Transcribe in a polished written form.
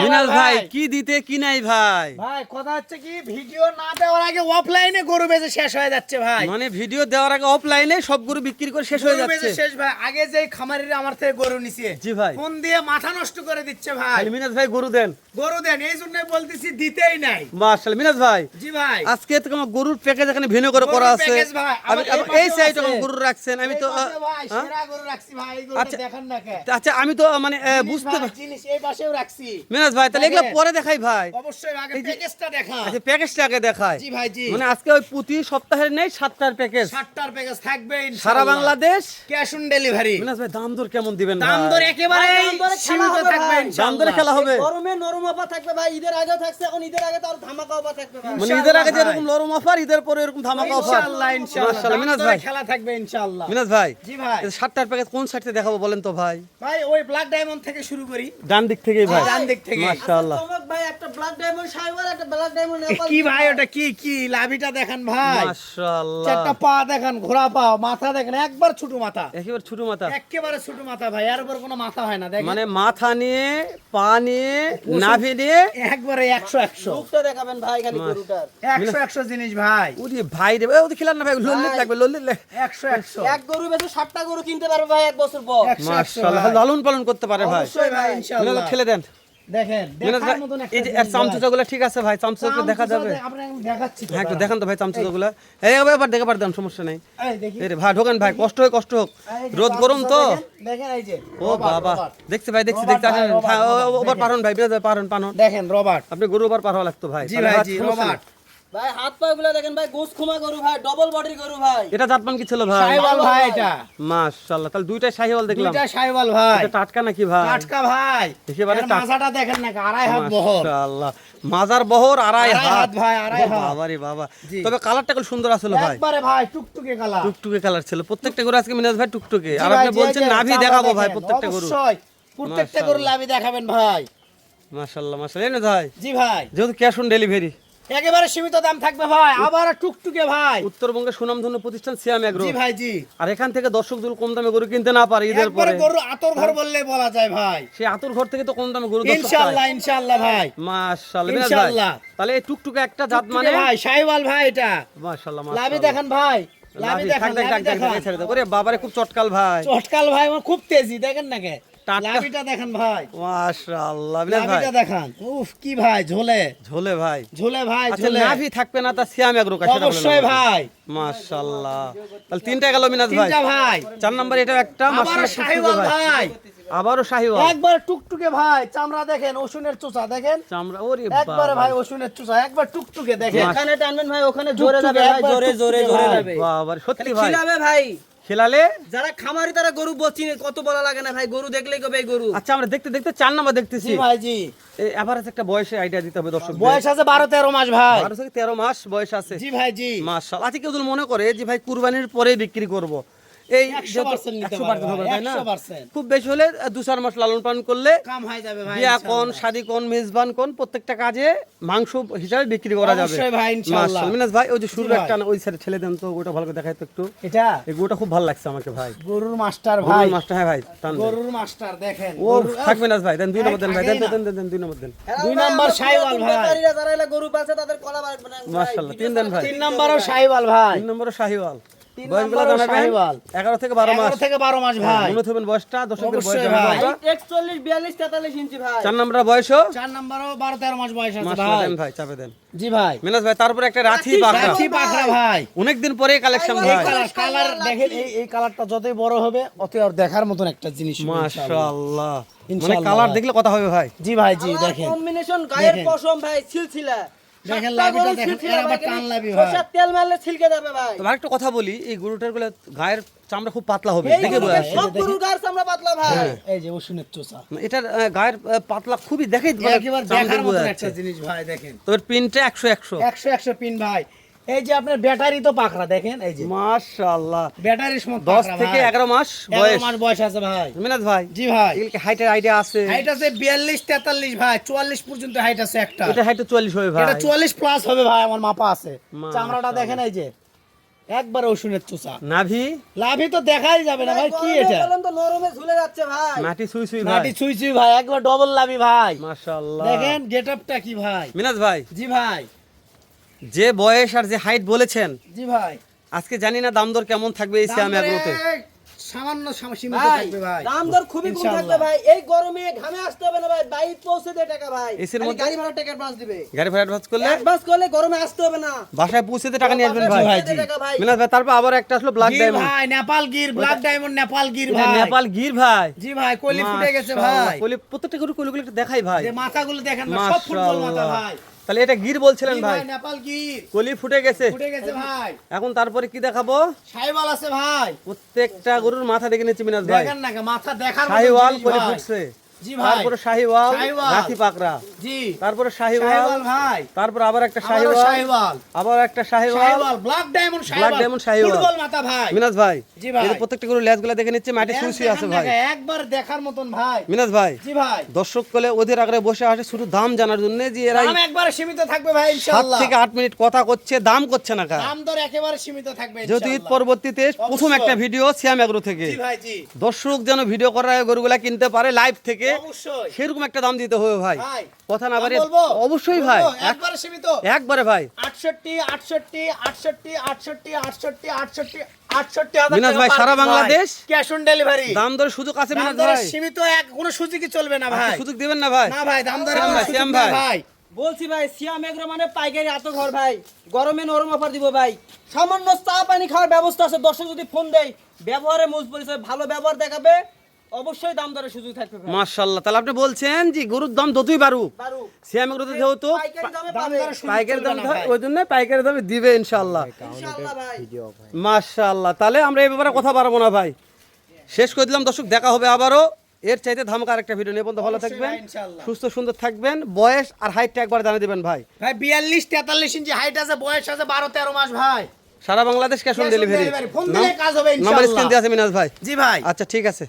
মিনাজ ভাই কি দিতে কি নাই ভাই? ভাই কথা হচ্ছে কি ভিডিও না দেওয়ার আগে অফলাইনে গরু বেচে শেষ হয়ে যাচ্ছে ভাই। মানে ভিডিও দেওয়ার আগে অফলাইনে সব গরু বিক্রি করে শেষ হয়ে গরু বেচে যাচ্ছে। শেষ ভাই। আগে যেই খামারিরা আমার থেকে গরু নিছে জি ভাই। ফোন দিয়ে মাথা নষ্ট করে দিচ্ছে ভাই। তাহলে মিনাজ ভাই গরু দেন। গরু দেন এই জন্যই বলতেছি দিতেই নাই। মাশাআল্লাহ মিনাজ ভাই। জি ভাই। আজকে তো আমার গরুর প্যাকেজ এখানে ভিন্ন করে করা আছে। প্যাকেজ ভাই। আমি এই সাইডে কোন গরু রাখছেন? আমি তো ভাই সেরা গরু রাখছি ভাই। এই গরুটা দেখেন না কে? আচ্ছা আমি তো মানে বুঝতে জিনিস এই পাশেও রাখছি। মিনাজ ভাই তাহলে এগুলো পরে দেখাই ভাই। অবশ্যই আগে প্যাকেজটা দেখা। আচ্ছা প্যাকেজটা আগে দেখায়। জি ভাই জি। মানে আজকে ওই প্রতি সপ্তাহের নেই 7টার প্যাকেজ। 7টার প্যাকেজ থাকবে ইনশাআল্লাহ। সারা বাংলাদেশ ক্যাশ অন ডেলিভারি। মিনাজ ভাই দাম দর কেমন দিবেন ভাই? দাম দর একেবারে সীমিত থাকবে ইনশাআল্লাহ। দাম দরে খেলা হবে। গরমে নরম অফার থাকবে ভাই। ঈদের আগে থাকছে, এখন ঈদের আগে তো আর ধামাকা অফার থাকবে ভাই। মানে ঈদের আগে যেরকম নরম অফার ঈদের পরে এরকম ধামাকা অফার। ইনশাআল্লাহ ইনশাআল্লাহ। মাশাআল্লাহ মিনাজ ভাই খেলা থাকবে ইনশাআল্লাহ। মিনাজ ভাই জি ভাই। 7টার প্যাকেজ কোন সাইড থেকে দেখাবো বলেন তো ভাই? ভাই ওই ব্ল্যাক ডায়মন্ড থেকে শুরু করি। ডান দিক থেকেই ভাই। ডান দিক থেকে। মাশাআল্লাহ। চমক ভাই, একটা ব্ল্যাক ডায়মন্ড শাইওয়াল, একটা ব্ল্যাক ডায়মন্ড নেপাল। কি ভাই ওটা কি কি লাভিটা দেখেন ভাই। মাশাআল্লাহ। চারটা পা দেখেন, ঘোড়া পা, মাথা দেখেন একবার ছোট মাথা। একেবারে ছোট মাথা। একেবারে ছোট মাথা ভাই। এর উপর কোনো মাথা হয় না দেখেন। মানে মাথা নিয়ে পা নিয়ে নাভি নিয়ে একবারে 100 100 লুকটা দেখাবেন ভাই খালি গরুটার। 100 100 জিনিস ভাই। ওরে ভাই রে ওই খেলার না ভাই লল্লিত লাগবে লল্লিত 100 100 এক গরু বেচে 7টা গরু কিনতে পারবে ভাই এক বছর পর। 100 মাশাআল্লাহ লালন পালন করতে পারে ভাই। অবশ্যই ভাই মিনাজ ইনশাআল্লাহ। ভাই ঠেলে দেন। দেখেন মিনাজ ভাই দেখার মতন একটা এই যে জিনিস চামচুচাগুলো ঠিক আছে ভাই? চামচুচা দেখা যাবে? আপনাকে আমি দেখাচ্ছি তো হ্যাঁ একটু ভাই। দেখান তো ভাই চামচুচাগুলো। এই এবার দেখে পারতাম সমস্যা নাই। এই দেখি। এই রে ভাই ঢোকেন ভাই কষ্ট হোক এই যে রোদ গরম তো। দেখেন এই যে ও বাবা দেখছি ভাই দেখছি আসেন ওভার পারন ভাই বিরাজ ভাই পারন দেখেন রবার্ট। আপনি গরু ওভার পার হওয়া লাগতো ভাই। জি তাহলে ভাই হাত জি সমস্যা নেই। রবার্ট। ভাই হাত পা গুলো দেখেন ভাই, গোস খুমা গরু ভাই, ডবল বডির গরু ভাই। এটা জাতমান কি ছিল ভাই? শাইওয়াল ভাই এটা। মাশাআল্লাহ তাহলে দুইটাই শাহিওয়াল দেখলাম। দুইটা শাইওয়াল ভাই। এটা টাটকা নাকি ভাই? টাটকা ভাই। একেবারে এর মাথাটা দেখেন না আড়াই হাত বহর। মাশাআল্লাহ মাজার বহর আড়াই হাত ভাই আড়াই হাত। বাবা রে বাবা। জি। তবে কালারটা খুব সুন্দর আসলে ভাই। একবারে ভাই টুকটুকে কালার। টুকটুকে কালার ছিল প্রত্যেকটা গরু আজকে মিনাজ ভাই টুকটুকে। জি আর ভাই, আপনি জি, বলছেন জি, নাভি চামড়া দেখাবো ভাই দেখেন, প্রত্যেকটা গরু। অবশ্যই প্রত্যেকটা গরু লাভি দেখাবেন ভাই। মাশাআল্লাহ এই না ভাই জি ভাই। যেহেতু ক্যাশ অন ডেলিভারি একেবারে সীমিত দাম থাকবে ভাই। আবার টুকটুকে ভাই। উত্তরবঙ্গের সুনামধন্য প্রতিষ্ঠান সিয়াম এগ্রো। জি ভাই জি। আর এখান থেকে দর্শক যদি কম দামে গরু কিনতে না পারে ঈদের একবারে পরে গরু আতর ঘর বললেই বলা যায় ভাই। সেই আতুর ঘর থেকে তো কম দামে গরু দর্শক পায়। ইনশাআল্লাহ ইনশাআল্লাহ ভাই। মাশাআল্লাহ মিনাজ ভাই ইনশাআল্লাহ। তাহলে এই টুকটুকে একটা জাত টুকটুকে মানে ভাই শাইওয়াল ভাই এটা। মাশাআল্লাহ লাভি দেখেন ভাই। লাভি দেখেন লাভি দেখেন। ছেড়ে দাও ওরে বাবারে খুব চটকাল ভাই। চটকাল ভাই আমার খুব তেজি দেখেন না কে। টাটকা। লাভিটা দেখেন ভাই। মাশাআল্লাহ মিনাজ ভাই লাভিটা দেখেন। উফ কি ভাই ঝোলে। ঝোলে ভাই। ঝোলে ভাই আচ্ছা ঝোলে। নাভি থাকবে না তা সিয়াম এগ্রো কাছে অবশ্যই ভাই। মাশাআল্লাহ তাহলে তিনটা গেল মিনাজ ভাই। তিনটা ভাই। 4 নাম্বার এটা একটা আবার মাশাআল্লাহ শাইওয়াল ভাই। আবারও শাহিওয়াল। একবার টুকটুকে ভাই। চামড়া দেখেন, ওশুনের চোচা দেখেন। চামড়া ওরে একবারে বাবা ভাই ওশুনের চোচা। একবার টুকটুকে দেখেন। এখানে টানবেন ভাই, ওখানে জোরে যাবে ভাই, একবার জোরে জোরে টুকটুকে জোরে ভাই। যাবে। বাবারে সত্যি ভাই খিলাবে ভাই। খেলালে। যারা খামারি তারা গরু চিনে, কত বলা লাগে না ভাই, গরু দেখলেই কবে এই গরু। আচ্ছা আমরা দেখতে দেখতে 4 নাম্বার দেখতেছি। জি ভাই জি। এই এভারেজ একটা বয়সে আইডিয়া দিতে হবে দর্শক। বয়স আছে 12-13 মাস ভাই। 12 থেকে 13 মাস বয়স আছে। জি ভাই জি। মাশাআল্লাহ। আজকে কেউ যদি মনে করে যে ভাই কুরবানির পরে বিক্রি করব এই 100% নিতে পারবে 100% হবে ভাই, তাই না? 100%। খুব বেশি হলে 2-4 মাস লালন পালন করলে কাম হয়ে যাবে ভাই। বিয়া কোন ইনশাআল্লাহ। শাদী কোন মেজবান কোন প্রত্যেকটা কাজে মাংস হিসাবে বিক্রি করা যাবে। অবশ্যই ভাই, ইনশাআল্লাহ। মাশাআল্লাহ। মিনাজ ভাই ওই যে শুরু জি ভাই। একটা ওই সাইডে ঠেলে দেন তো ওটা ভালো করে দেখাই তো একটু। এটা এই গোটা খুব ভালো লাগছে আমাকে ভাই। গরুর মাস্টার ভাই। গরুর মাছটা হ্যাঁ ভাই টান দেন। গরুর মাস্টার দেখেন। ও থাকবে না ভাই দেন 2 নম্বর দেন ভাই দেন আগেই না। দেন 2 নম্বর দেন। দুই নাম্বার শাইওয়াল ভাই। ব্যাপারীরা যারা এলা গরু পালছে তাদের কলা বাড়বে না ভাই। মাশাআল্লাহ 3 দেন ভাই। 3 নাম্বারও শাইওয়াল ভাই। 3 নম্বরে শাহিওয়াল। 3 বয়সগুলো নাম্বারও জানাবেন। শাহিওয়াল। 11 থেকে 12 মাস। 11 থেকে 12 মাস ভাই। মনে থাকবেন বয়সটা দর্শকদের বয়স অবশ্যই জানাবেন ভাই। আমরা। 41 42 43 ইঞ্চি ভাই। 4 নম্বর বয়সও 4 নাম্বারও 12-13 মাস বয়স আছে মাশাআল্লাহ ভাই। দেন ভাই চাপে দেন। জি ভাই। মিনাজ ভাই তারপরে একটা রাঠি পাখরা। রাঠি পাখরা ভাই। অনেকদিন পরে কালেকশন এই ভাই। কালার দেখেন এই কালারটা যতই বড় হবে অতই আর দেখার মতন একটা জিনিস হবে ইনশাআল্লাহ। মাশাআল্লাহ মানে ইনশাআল্লাহ কালার ভাই। দেখলে কথা হবে ভাই। জি ভাই জি দেখেন। কম্বিনেশন গায়ের দেখেন। পশম ভাই, সিলসিলা। দেখেন সাতটা লাভিটা গরু দেখেন, সিলসিলা এর আবার ভাই, টান লাভি ভাই। সরষের তেল মারলে ছিলকে যাবে ভাই। তো আরেকটা কথা বলি এই গরুটার গুলো গায়ের চামড়া খুব পাতলা হবে এই দেখে গরুকে বোঝা যাচ্ছে। সব গরুর গায়ের চামড়া পাতলা ভাই। এই যে ওশুনের চোচা। এটার গায়ের পাতলা খুবই দেখেই একেবারে চামড়া দেখার বোঝা মতন যাচ্ছে। একটা জিনিস ভাই দেখেন। তবে পিনটা 100 100 পিন ভাই। এই যে আপনার ব্যাটারি তো পাখরা দেখেন এই যে মাশাআল্লাহ। ব্যাটারির সময় 10 থেকে 11 মাস বয়স। 11 মাস বয়স আছে ভাই। মিনাজ ভাই জি ভাই। এগুলো হাইটের আইডিয়া আছে? হাইট আছে 42-43 ভাই, 44 পর্যন্ত হাইট আছে একটা। এটা হাইট 44 হবে ভাই। এটা 44 প্লাস হবে ভাই, আমার মাপা আছে। মাশাআল্লাহ। চামড়াটা দেখেন এই যে একবার রসুনের চোষা নাভি লাভি তো দেখাই যাবে না ভাই, কি এটা বলেন তো নরমে ঝুলে যাচ্ছে ভাই। মাটি সুই সুই ভাই মাটি ছুঁই ছুঁই ভাই, একবার ডবল লাভি ভাই। মাশাআল্লাহ। দেখেন গেটআপটা কি ভাই। মিনাজ ভাই, জি ভাই, যে বয়স আর যে হাইট বলেছেন, জি ভাই, আজকে জানি না দাম দর কেমন থাকবে এই সিয়াম এগ্রোতে। সামান্য সীমিত ভাই থাকবে ভাই। দাম দর খুবই কম ইনশাআল্লাহ। থাকবে ভাই। এই গরমে ঘামে আসতে হবে না ভাই, বাইক পৌঁছে দে টাকা ভাই। এসির খালি মধ্যে? গাড়ি ভাড়া টাকা অ্যাডভান্স দিবে। গাড়ি ভাড়া অ্যাডভান্স করলে অ্যাডভান্স করলে গরমে আসতে হবে না। বাসায় পৌঁছেতে টাকা নিয়ে আসবেন ভাই। ভাই, পৌঁছে দে টাকা ভাই। মিনাজ ভাই, তারপর আবার একটা আসলো ব্ল্যাক গির ডায়মন্ড। ভাই, নেপাল গির, ব্ল্যাক ডায়মন্ড নেপাল গির এটা ভাই। নেপাল গির ভাই। জি ভাই, কলি ফুটে গেছে মাশাআল্লাহ। ভাই। কলি প্রত্যেকটা গরু কলিগুলো একটু দেখাই ভাই। যে মাথাগুলো দেখেন না, সব ফুটবল মাথা মাশাআল্লাহ। ভাই। তাহলে এটা গির বলছিলেন জি ভাই, ভাই, নেপাল গির কলি ফুটে গেছে। ফুটে গেছে ভাই। এখন তারপরে কি দেখাবো? সাইওয়াল আছে ভাই, প্রত্যেকটা গরুর মাথা দেখে নিচ্ছি মিনাজ ভাই। দেখেন না মাথা দেখার মতো শাহিওয়াল জিনিস কলি ভাই। ফুটছে, জি ভাই, তারপরে শাহিওয়াল, শাহিওয়াল। রাতি পাকড়া, জি তারপরে শাহিওয়াল, সাইওয়াল ভাই, তারপর আবার একটা আবারও শাহিওয়াল, সাইওয়াল, আবার একটা Sahiwal. Sahiwal, black diamond Sahiwal, diamond Sahiwal. Football মাথা ভাই। মিনাজ ভাই, জি ভাই। এই যে প্রত্যেকটা গরুর লেজগুলো দেখে নিচ্ছে, মাটি সুই সুই আছে ভাই। দেখেন, একবার দেখার মতন ভাই। মিনাজ ভাই, জি ভাই, দর্শক কোলে ওদের আগে বসে আসে শুধু দাম জানার জন্য, যে এরা দাম একবারে সীমিত থাকবে ভাই 7 ইনশাআল্লাহ। থেকে 8 মিনিট কথা করছে, দাম করছে না কা। দাম দর একেবারে সীমিত থাকবে যেহেতু ঈদ ইনশাআল্লাহ। পরবর্তীতে প্রথম একটা ভিডিও সিয়াম এগ্রো থেকে, জি ভাই, জি দর্শক যেন ভিডিও করার আগে গরুগুলা কিনতে পারে লাইভ থেকে, অবশ্যই সেরকম একটা দাম দিতে হবে ভাই। ভাই, কথা না দাম বাড়ি বলবো? অবশ্যই ভাই, বলবো? একবারে সীমিত। একবারে ভাই। 68 68 68 68 68 68 68 মিনাজ ভাই, সারা বাংলাদেশ ক্যাশ অন ডেলিভারি। দাম দরে সুযোগ আছে দাম মিনাজ দরে ভাই। সীমিত, এক কোনো সুযোগই চলবে না ভাই। সুযোগ দিবেন না ভাই? না ভাই, দাম দরে শ্যাম কোনো ভাই, সুযোগ শ্যাম না ভাই। ভাই। বলছি ভাই সিয়াম এগ্রো মানে পাইকারি এত ঘর ভাই। গরমে নরম অফার দিব ভাই। সামান্য চা পানি খাওয়ার ব্যবস্থা আছে। দর্শক যদি ফোন দেয়, ব্যবহারে মুজ পরিচয় ভালো ব্যবহার দেখাবে, অবশ্যই দাম দরে সুযোগ থাকবে ভাই। মাশাআল্লাহ। তাহলে আপনি বলছেন যে গরুর দাম যতই বাড়ুক, বারু সিয়াম এগ্রোতে যেহেতু পাইকারি দামে দাম পাবে দরে সুযোগ পাইকারি চলবে দাম না হয়, ভাই। ওই জন্য পাইকারি দামে দিবে ইনশাআল্লাহ। ইনশাআল্লাহ ভাই। মাশাআল্লাহ। তাহলে আমরা এই ব্যাপারে কথা পারবো না ভাই, শেষ করে দিলাম। দর্শক, দেখা হবে আবারও এর চাইতে ধামাকা আরেকটা ভিডিও নিয়ে। পর্যন্ত ভালো অবশ্যই থাকবেন, ভাই, ইনশাআল্লাহ। সুস্থ সুন্দর থাকবেন। বয়স আর হাইটটা একবার জানিয়ে দিবেন ভাই। ভাই 42 43 ইঞ্চি হাইট আছে, বয়স আছে 12 13 মাস ভাই। সারা Bangladesh cash on Cash on delivery. delivery। Phone দিলে কাজ হবে নাম্বার ইনশাআল্লাহ। স্ক্রিন দিয়ে আছে মিনাজ ভাই। জি ভাই। আচ্ছা ঠিক আছে।